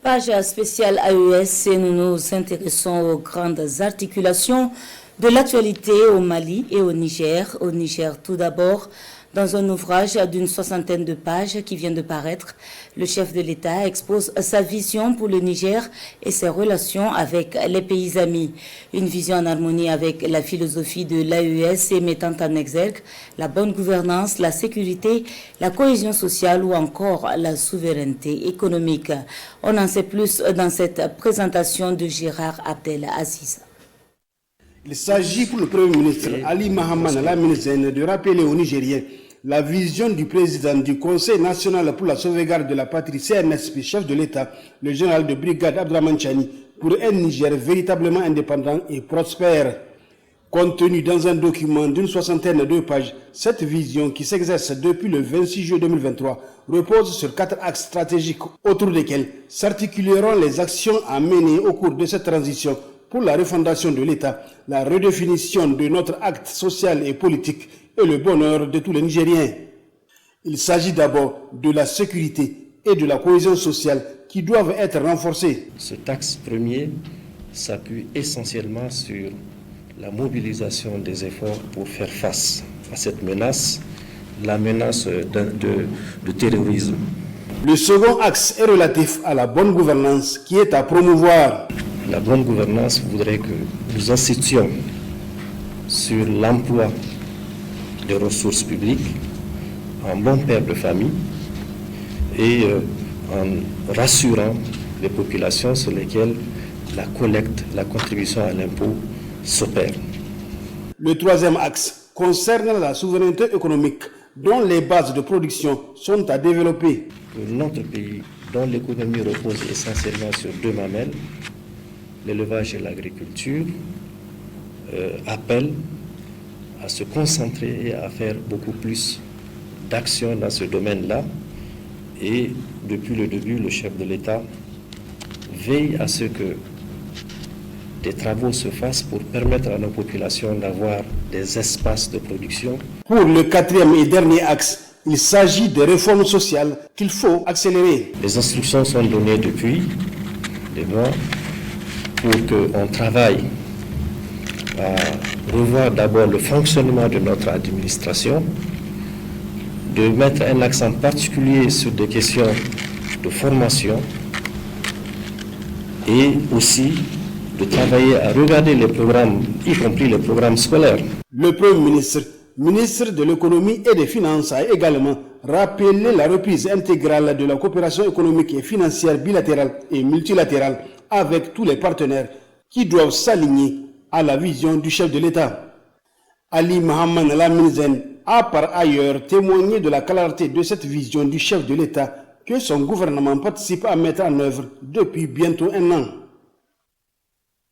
Page spéciale AES et nous nous intéressons aux grandes articulations de l'actualité au Mali et au Niger. Au Niger, tout d'abord, dans un ouvrage d'une 60aine de pages qui vient de paraître, le chef de l'État expose sa vision pour le Niger et ses relations avec les pays amis. Une vision en harmonie avec la philosophie de l'AES et mettant en exergue la bonne gouvernance, la sécurité, la cohésion sociale ou encore la souveraineté économique. On en sait plus dans cette présentation de Gérard Abdel Aziz. Il s'agit pour le Premier ministre Ali Mahaman Laminzen de rappeler aux Nigériens la vision du président du Conseil national pour la sauvegarde de la patrie CNSP, chef de l'État, le général de brigade Abdraman Chani, pour un Niger véritablement indépendant et prospère. Contenu dans un document d'une 60aine de pages, cette vision qui s'exerce depuis le 26 juillet 2023 repose sur 4 axes stratégiques autour desquels s'articuleront les actions à mener au cours de cette transition pour la refondation de l'État, la redéfinition de notre acte social et politique et le bonheur de tous les Nigériens. Il s'agit d'abord de la sécurité et de la cohésion sociale qui doivent être renforcées. Cet axe premier s'appuie essentiellement sur la mobilisation des efforts pour faire face à cette menace, la menace de terrorisme. Le second axe est relatif à la bonne gouvernance qui est à promouvoir. La bonne gouvernance voudrait que nous insistions sur l'emploi des ressources publiques en bon père de famille et en rassurant les populations sur lesquelles la collecte, la contribution à l'impôt s'opère. Le troisième axe concerne la souveraineté économique dont les bases de production sont à développer. Pour notre pays, dont l'économie repose essentiellement sur 2 mamelles, l'élevage et l'agriculture, appellent à se concentrer et à faire beaucoup plus d'actions dans ce domaine-là. Et depuis le début, le chef de l'État veille à ce que des travaux se fassent pour permettre à nos populations d'avoir des espaces de production. Pour le 4e et dernier axe, il s'agit de réformes sociales qu'il faut accélérer. Les instructions sont données depuis des mois pour qu'on travaille à revoir d'abord le fonctionnement de notre administration, de mettre un accent particulier sur des questions de formation et aussi de travailler à regarder les programmes, y compris les programmes scolaires. Le Premier ministre, ministre de l'économie et des finances, a également rappelé la reprise intégrale de la coopération économique et financière bilatérale et multilatérale avec tous les partenaires qui doivent s'aligner à la vision du chef de l'État. Ali Mahaman Laminzen a par ailleurs témoigné de la clarté de cette vision du chef de l'État que son gouvernement participe à mettre en œuvre depuis bientôt 1 an.